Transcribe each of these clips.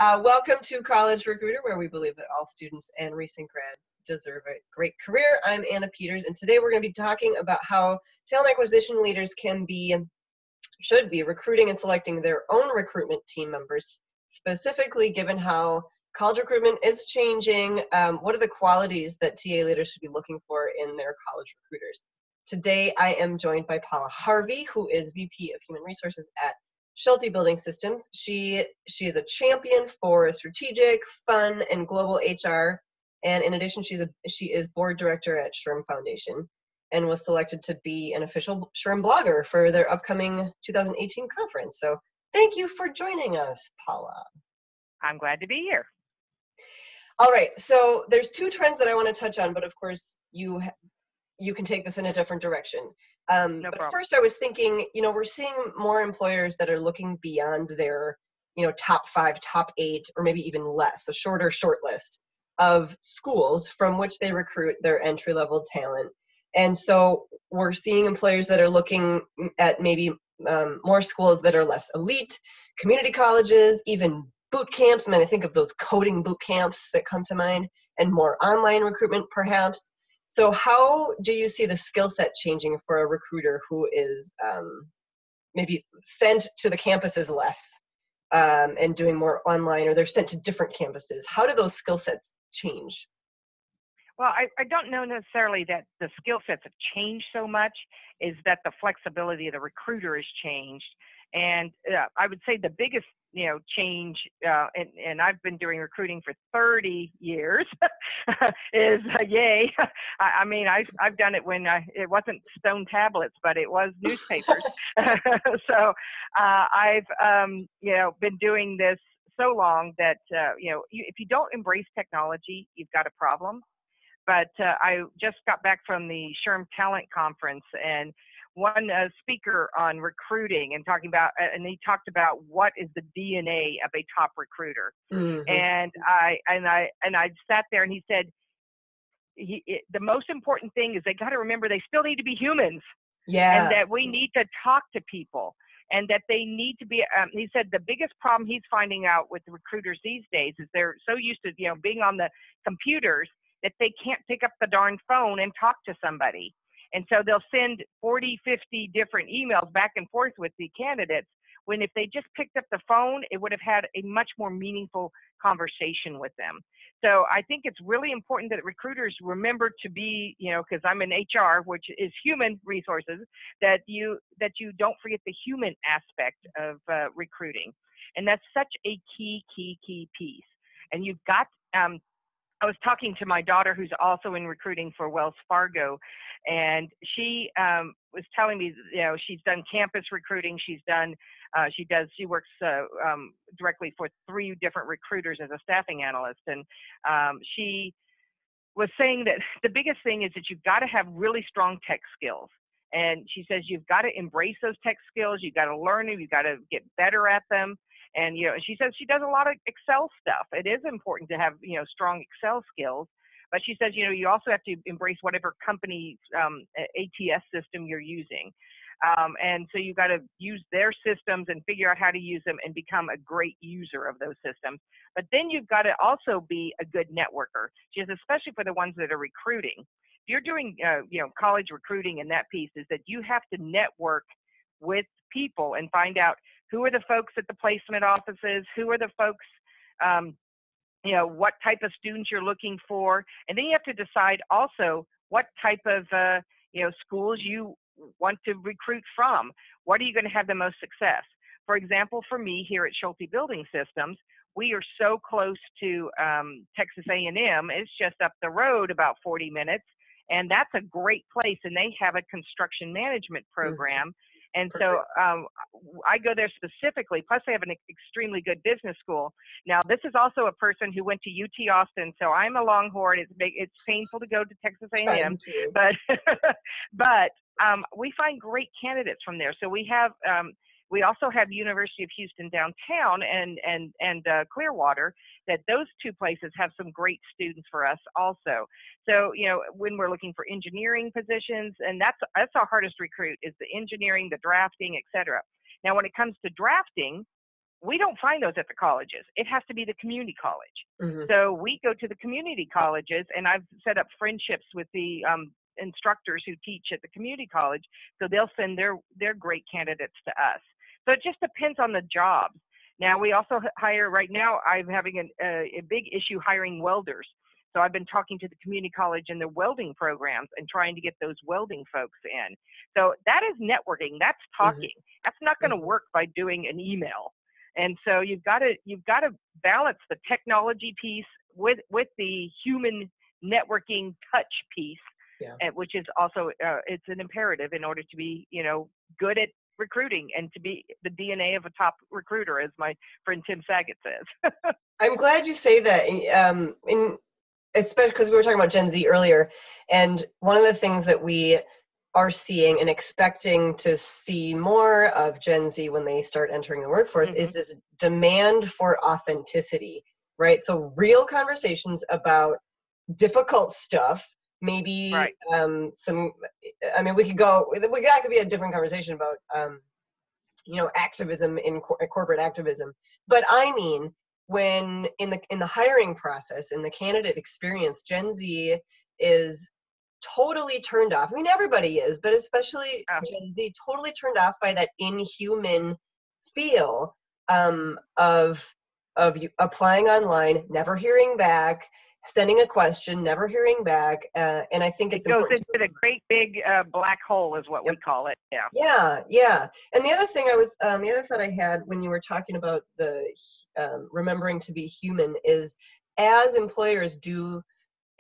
Welcome to College Recruiter, where we believe that all students and recent grads deserve a great career. I'm Anna Peters, and today we're going to be talking about how talent acquisition leaders should be recruiting and selecting their own recruitment team members, specifically given how college recruitment is changing. What are the qualities that TA leaders should be looking for in their college recruiters? Today, I am joined by Paula Harvey, who is VP of Human Resources at Schulte Building Systems. She is a champion for strategic, fun, and global HR. And in addition, she is board director at SHRM Foundation and was selected to be an official SHRM blogger for their upcoming 2018 conference. So thank you for joining us, Paula. I'm glad to be here. All right, so there's two trends that I want to touch on, but of course you can take this in a different direction. No but problem. first I was thinking, we're seeing more employers that are looking beyond their, top 5, top 8, or maybe even less, a shorter short list of schools from which they recruit their entry-level talent. And so we're seeing employers that are looking at maybe more schools that are less elite, community colleges, even boot camps. I think of those coding boot camps that come to mind, and more online recruitment perhaps. So how do you see the skill set changing for a recruiter who is maybe sent to the campuses less and doing more online, or they're sent to different campuses? How do those skill sets change? Well, I don't know necessarily that the skill sets have changed so much, is that the flexibility of the recruiter has changed. And I would say the biggest, change, and I've been doing recruiting for 30 years, is yay. I've done it when it wasn't stone tablets, but it was newspapers. So I've, been doing this so long that, if you don't embrace technology, you've got a problem. But I just got back from the SHRM Talent Conference, and one speaker on recruiting and he talked about what is the DNA of a top recruiter. Mm-hmm. And I sat there and he said, the most important thing is they got to remember they still need to be humans. Yeah. And that we need to talk to people, and that they need to be, he said the biggest problem he's finding out with recruiters these days is they're so used to, being on the computers that they can't pick up the darn phone and talk to somebody. And so they'll send 40, 50 different emails back and forth with the candidates, when if they just picked up the phone, it would have had a much more meaningful conversation with them. So I think it's really important that recruiters remember to be, because I'm in HR, which is human resources, that you don't forget the human aspect of recruiting. And that's such a key piece. And you've got, I was talking to my daughter, who's also in recruiting for Wells Fargo, and she was telling me, she's done campus recruiting. She works directly for 3 different recruiters as a staffing analyst. And she was saying that the biggest thing is that you've got to have really strong tech skills. And she says you've got to embrace those tech skills. You've got to learn them. You've got to get better at them. And, she says she does a lot of Excel stuff. It is important to have, strong Excel skills. But she says, you also have to embrace whatever company's ATS system you're using. And so you've got to use their systems and figure out how to use them and become a great user of those systems. But then you've got to also be a good networker. She says, especially for the ones that are recruiting. If you're doing, college recruiting, and that piece is that you have to network with people and find out who are the folks at the placement offices, who are the folks, what type of students you're looking for. And then you have to decide also what type of, schools you want to recruit from. What are you going to have the most success? For example, for me here at Schulte Building Systems, we are so close to Texas A&M. It's just up the road about 40 minutes. And that's a great place. And they have a construction management program. Mm-hmm. And so I go there specifically, plus they have an extremely good business school. Now, this is also a person who went to UT Austin, so I'm a Longhorn. It's painful to go to Texas A&M, but we find great candidates from there. So we have we also have University of Houston downtown and Clearwater, that those 2 places have some great students for us also. So, when we're looking for engineering positions, and that's our hardest recruit, is the engineering, the drafting, et cetera. Now, when it comes to drafting, we don't find those at the colleges. It has to be the community college. Mm-hmm. So we go to the community colleges, and I've set up friendships with the instructors who teach at the community college. So they'll send their great candidates to us. So it just depends on the jobs. Now, we also hire, right now, I'm having a big issue hiring welders. So I've been talking to the community college and their welding programs and trying to get those welding folks in. So that is networking. That's talking. That's not going to work by doing an email. And so you've got to balance the technology piece with the human networking touch piece, which is also it's an imperative in order to be good at recruiting and to be the DNA of a top recruiter, as my friend Tim Saget says. I'm glad you say that. Especially because we were talking about Gen Z earlier, and one of the things that we are seeing and expecting to see more of Gen Z when they start entering the workforce is this demand for authenticity, right? So real conversations about difficult stuff, maybe that could be a different conversation about, activism in corporate activism. But I mean, when in the hiring process, in the candidate experience, Gen Z is totally turned off. I mean, everybody is, but especially Gen Z, totally turned off by that inhuman feel of you applying online, never hearing back, sending a question, never hearing back, and I think it's important. It goes into the great big black hole, is what we call it. Yeah. And the other thing the other thought I had when you were talking about the remembering to be human is, as employers do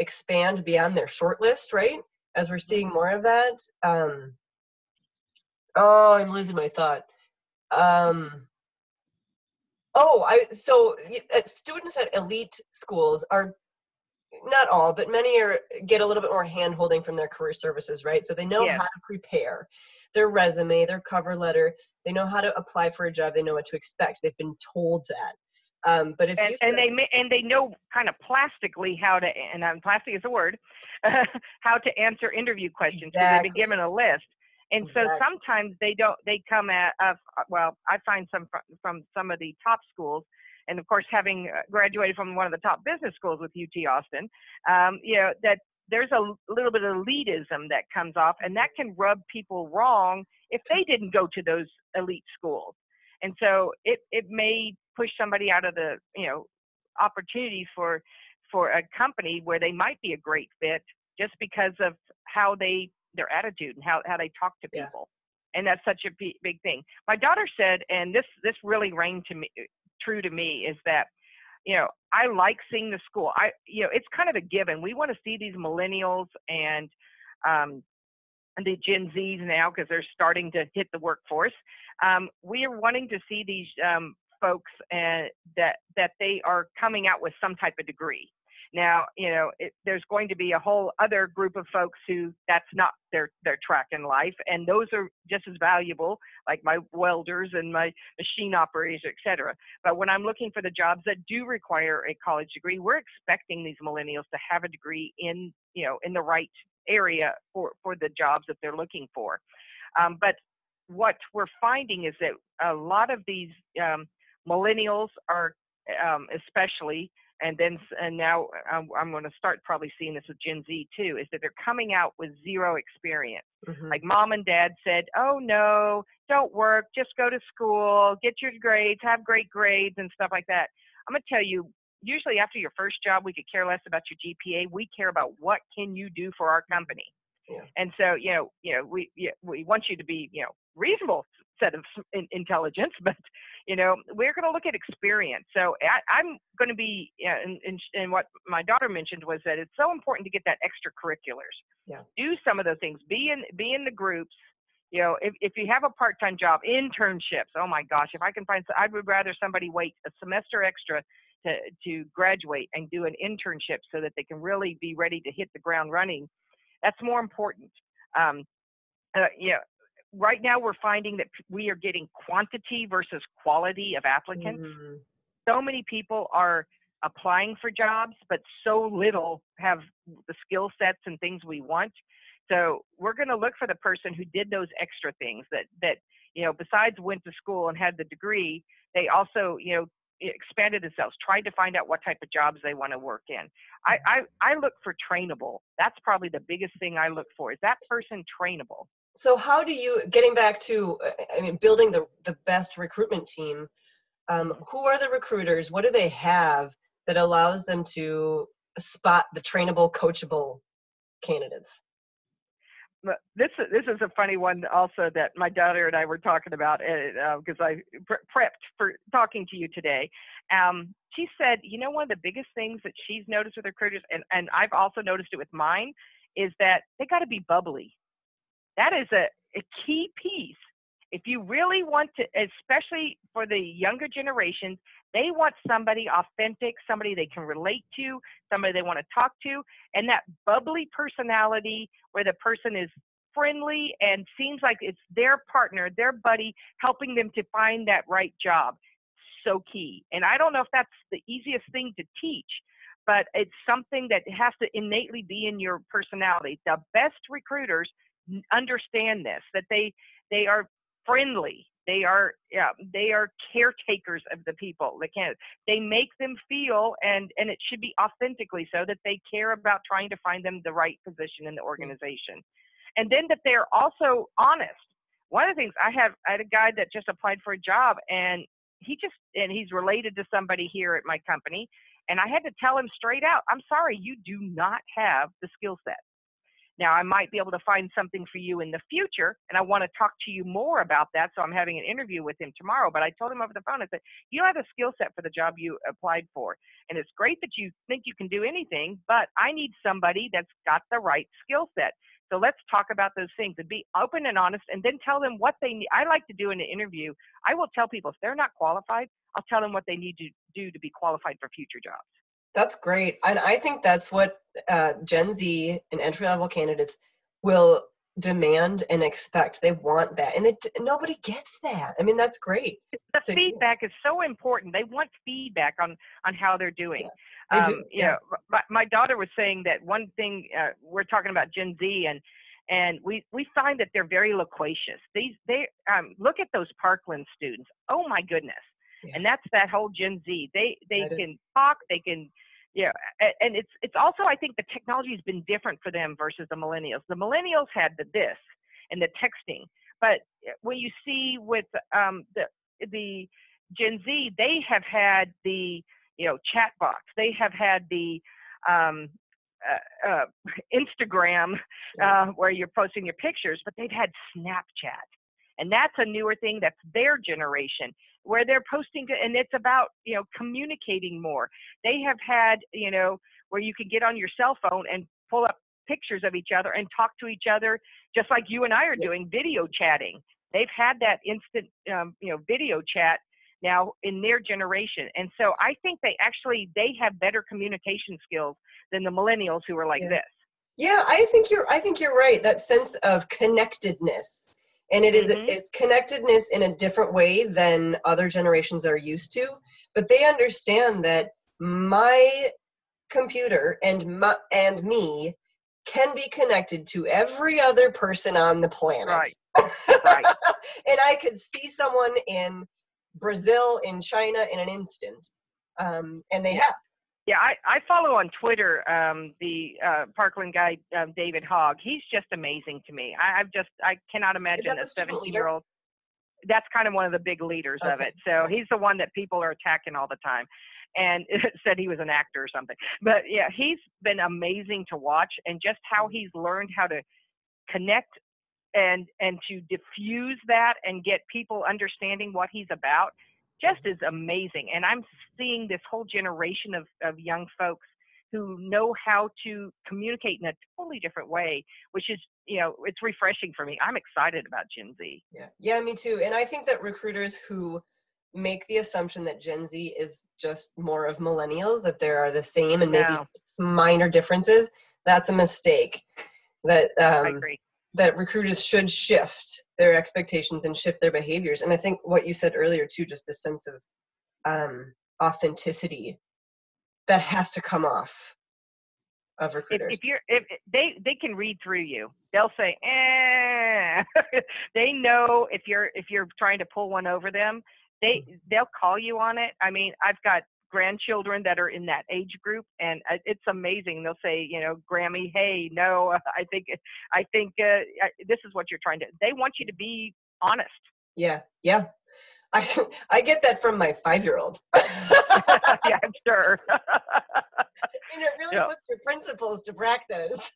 expand beyond their short list, right? As we're seeing more of that. I'm losing my thought. Students at elite schools are, not all, but many get a little bit more hand holding from their career services, right? So they know how to prepare their resume, their cover letter. They know how to apply for a job. They know what to expect. They've been told that. But if they know kind of plastically how to, and plastic is a word, how to answer interview questions. Because they've been given a list. And so sometimes they come at us. Well, I find some from some of the top schools. And of course, having graduated from one of the top business schools with UT Austin, that there's a little bit of elitism that comes off, and that can rub people wrong if they didn't go to those elite schools. And so it may push somebody out of the opportunities for a company where they might be a great fit just because of how their attitude and how they talk to people. And that's such a big thing. My daughter said, and this really rang true to me, is that I like seeing the school. It's kind of a given. We want to see these millennials and the Gen Zs now, because they're starting to hit the workforce. We are wanting to see these folks that they are coming out with some type of degree. Now, there's going to be a whole other group of folks who that's not their track in life, and those are just as valuable, like my welders and my machine operators, et cetera. But when I'm looking for the jobs that do require a college degree, we're expecting these millennials to have a degree in the right area for the jobs that they're looking for. But what we're finding is that a lot of these millennials are, especially, and now I'm going to start probably seeing this with Gen Z too, is that they're coming out with zero experience. Like mom and dad said, oh no, don't work, just go to school, get your grades, have great grades and stuff like that. I'm going to tell you, usually after your first job, we could care less about your GPA. We care about what can you do for our company. And so, we want you to be, reasonable set of intelligence, but, we're going to look at experience. So I'm going to be, and what my daughter mentioned was that it's so important to get that extracurriculars. Do some of those things. Be in the groups. If you have a part-time job, internships. Oh my gosh, if I can find, I would rather somebody wait a semester extra to graduate and do an internship so that they can really be ready to hit the ground running. That's more important. Right now we're finding that we are getting quantity versus quality of applicants. So many people are applying for jobs, but so little have the skill sets and things we want. So we're going to look for the person who did those extra things that besides went to school and had the degree, they also, expanded themselves, tried to find out what type of jobs they want to work in. I look for trainable. That's probably the biggest thing I look for. Is that person trainable? So how do you, getting back to, building the best recruitment team, who are the recruiters? What do they have that allows them to spot the trainable, coachable candidates? This is a funny one also that my daughter and I were talking about because I prepped for talking to you today. She said, one of the biggest things that she's noticed with recruiters, and I've also noticed it with mine, is that they got to be bubbly. That is a key piece. If you really want to, especially for the younger generations, they want somebody authentic, somebody they can relate to, somebody they want to talk to, and that bubbly personality where the person is friendly and seems like it's their partner, their buddy, helping them to find that right job. So key. And I don't know if that's the easiest thing to teach, but it's something that has to innately be in your personality. The best recruiters understand this, that they are friendly. They are caretakers of the people. They make them feel, and it should be authentically so, that they care about trying to find them the right position in the organization. And then that they're also honest. One of the things I had a guy that just applied for a job, and he's related to somebody here at my company, and I had to tell him straight out, I'm sorry, you do not have the skill set. Now, I might be able to find something for you in the future, and I want to talk to you more about that, so I'm having an interview with him tomorrow. But I told him over the phone, I said, you don't have the skill set for the job you applied for, and it's great that you think you can do anything, but I need somebody that's got the right skill set. So let's talk about those things and be open and honest, and then tell them what they need. I like to do in an interview, I will tell people if they're not qualified, I'll tell them what they need to do to be qualified for future jobs. That's great. And I think that's what Gen Z and entry-level candidates will demand and expect. They want that. And nobody gets that. I mean, that's great. The feedback is so important. They want feedback on how they're doing. Yeah, they do. My daughter was saying that one thing, we're talking about Gen Z, and we find that they're very loquacious. They look at those Parkland students. Oh, my goodness. Yeah. And that's that whole Gen Z. They can talk, they can, and it's also, I think the technology has been different for them versus the millennials. The millennials had this and the texting, but when you see with the Gen Z, they have had the chat box, they have had the Instagram where you're posting your pictures, but they've had Snapchat. And that's a newer thing. That's their generation, where they're posting, and it's about, communicating more. They have had, where you can get on your cell phone and pull up pictures of each other and talk to each other, just like you and I are doing, video chatting. They've had that instant, video chat now in their generation. And so I think they have better communication skills than the millennials who are like this. Yeah, I think you're right. That sense of connectedness. And it is it's connectedness in a different way than other generations are used to. But they understand that my computer and me can be connected to every other person on the planet. Right. And I could see someone in Brazil, in China in an instant. And they have. Yeah, I follow on Twitter the Parkland guy, David Hogg. He's just amazing to me. I cannot imagine a 17-year-old. That's kind of one of the big leaders of it. So he's the one that people are attacking all the time, and said he was an actor or something. But yeah, he's been amazing to watch, and just how he's learned how to connect and to diffuse that and get people understanding what he's about. Just is amazing. And I'm seeing this whole generation of young folks who know how to communicate in a totally different way, which is, it's refreshing for me. I'm excited about Gen Z. Yeah, me too. And I think that recruiters who make the assumption that Gen Z is just more of millennials, that there are the same and maybe minor differences, that's a mistake. I agree. That recruiters should shift their expectations and shift their behaviors. And I think what you said earlier too, just this sense of authenticity that has to come off of recruiters? If they can read through you, they'll say, they know if you're trying to pull one over them, they'll call you on it. I mean, I've got grandchildren that are in that age group, and it's amazing. They'll say, Grammy, hey, no, I think this is what you're trying to. They want you to be honest. Yeah. I get that from my 5-year-old. Yeah, I'm sure. And it really puts your principles to practice.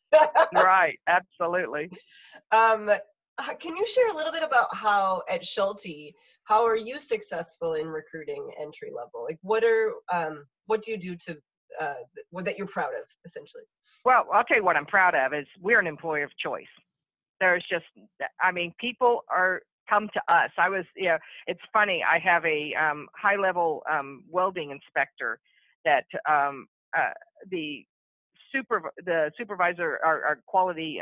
Right, absolutely. Can you share a little bit about how at Schulte, how are you successful in recruiting entry level? Like what do you do to that you're proud of, essentially? Well, I'll tell you what I'm proud of is we're an employer of choice. There's just, I mean, people come to us. It's funny. I have a high-level welding inspector that the supervisor, our quality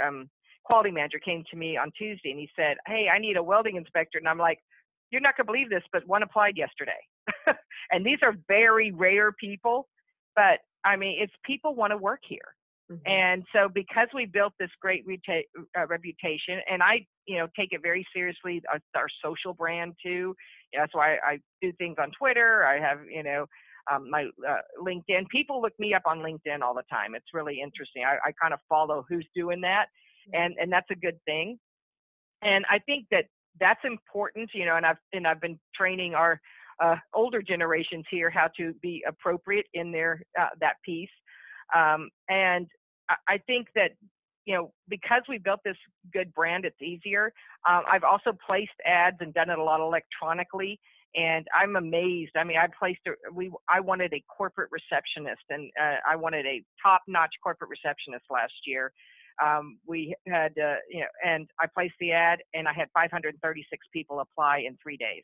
manager came to me on Tuesday, and he said, hey, I need a welding inspector. And I'm like, you're not going to believe this, but one applied yesterday. And these are very rare people, but I mean, it's people want to work here. Mm-hmm. And so because we built this great reputation, and I, take it very seriously, our social brand too. That's why I do things on Twitter. I have, my LinkedIn. People look me up on LinkedIn all the time. It's really interesting. I kind of follow who's doing that, and that's a good thing. And I think that's important, and I've been training our older generations here how to be appropriate in their that piece. And I think that, because we built this good brand, it's easier. I've also placed ads and done it a lot electronically, and I'm amazed. I mean, I wanted a corporate receptionist, and I wanted a top-notch corporate receptionist last year. We had, and I placed the ad, and I had 536 people apply in 3 days.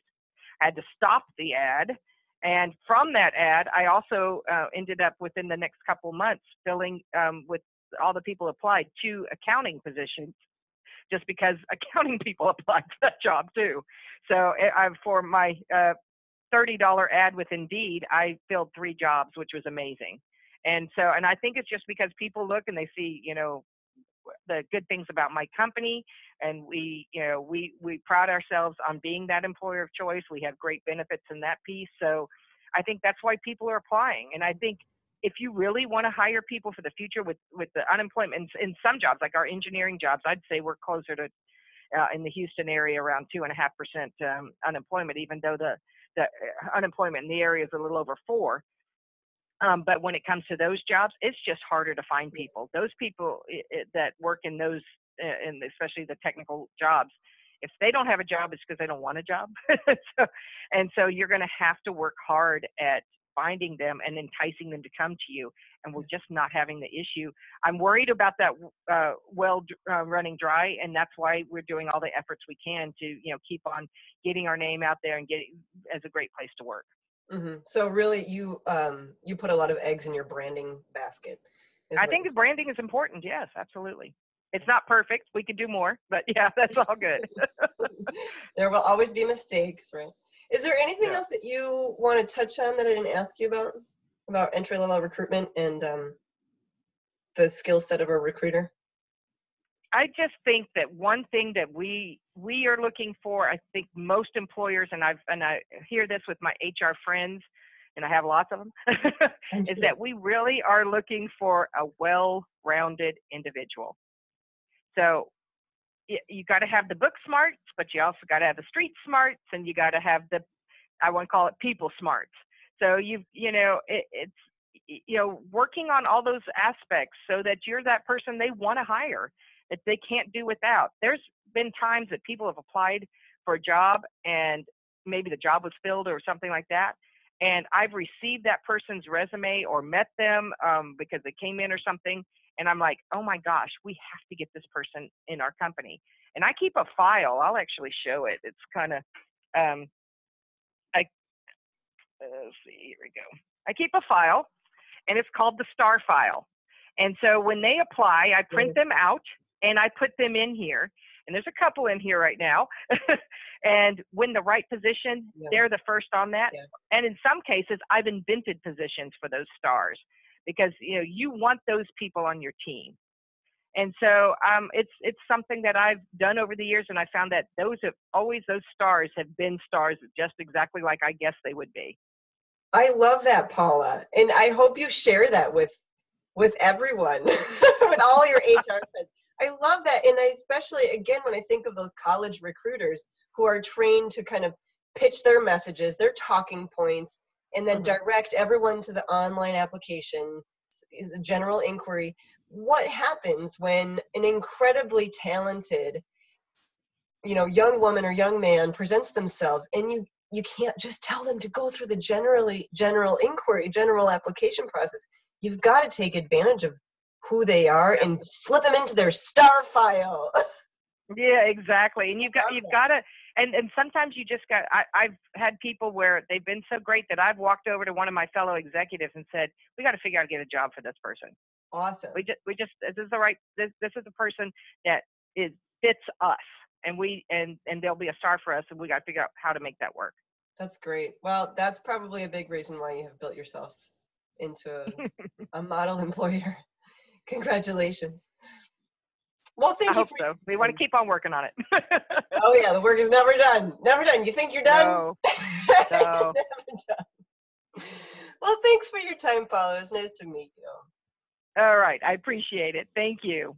I had to stop the ad. And from that ad, I also ended up within the next couple months filling with all the people applied 2 accounting positions, just because accounting people applied for that job too. So for my $30 ad with Indeed, I filled 3 jobs, which was amazing. And I think it's just because people look and they see, the good things about my company, and we pride ourselves on being that employer of choice. We have great benefits in that piece. So I think that's why people are applying. And I think if you really want to hire people for the future with the unemployment in some jobs, like our engineering jobs, I'd say we're closer to in the Houston area around 2.5% unemployment, even though the unemployment in the area is a little over 4%. But when it comes to those jobs, it's just harder to find people. Those people that work in those, and especially the technical jobs, if they don't have a job, it's because they don't want a job. So you're going to have to work hard at finding them and enticing them to come to you. And we're just not having the issue. I'm worried about that running dry, and that's why we're doing all the efforts we can to keep on getting our name out there and get it as a great place to work. Mm-hmm. So really, you put a lot of eggs in your branding basket. I think the branding is important. Yes, absolutely. It's not perfect. We could do more, but yeah, that's all good. There will always be mistakes, right? Is there anything else that you want to touch on that I didn't ask you about entry-level recruitment and the skill set of a recruiter? I just think that one thing that we are looking for, I think most employers, and I hear this with my HR friends, and I have lots of them, is that we really are looking for a well-rounded individual. So you got to have the book smarts, but you also got to have the street smarts, and you got to have I want to call it people smarts. So it's working on all those aspects so that you're that person they want to hire, that they can't do without. There's been times that people have applied for a job and maybe the job was filled or something like that, and I've received that person's resume or met them because they came in or something, and I'm like, oh my gosh, we have to get this person in our company. And I keep a file. I'll actually show it. It's kind of let's see, here we go. I keep a file, and it's called the STAR file. And so when they apply, I print them out and I put them in here. and there's a couple in here right now, and win the right position, they're the first on that. And in some cases, I've invented positions for those stars because, you know, you want those people on your team. And so it's something that I've done over the years, and I found that those stars have been stars just exactly like I guess they would be. I love that, Paula, and I hope you share that with everyone, with all your HR friends. I love that, and I especially, again, when I think of those college recruiters who are trained to kind of pitch their messages, their talking points, and then direct everyone to the online application is a general inquiry. What happens when an incredibly talented, you know, young woman or young man presents themselves, and you can't just tell them to go through the general inquiry, general application process. You've got to take advantage of who they are and slip them into their star file. Yeah, exactly. And you've got to, and sometimes you just got, I've had people where they've been so great that I've walked over to one of my fellow executives and said, we got to figure out how to get a job for this person. Awesome. We just, this is the right, this is the person that fits us, and they'll be a star for us, and we got to figure out how to make that work. That's great. Well, that's probably a big reason why you have built yourself into a model employer. Congratulations. Well, thank you. I hope so. We want to keep on working on it. Oh yeah, the work is never done. Never done. You think you're done? No. No. Never done. Well, thanks for your time, Paula. It's nice to meet you. All right. I appreciate it. Thank you.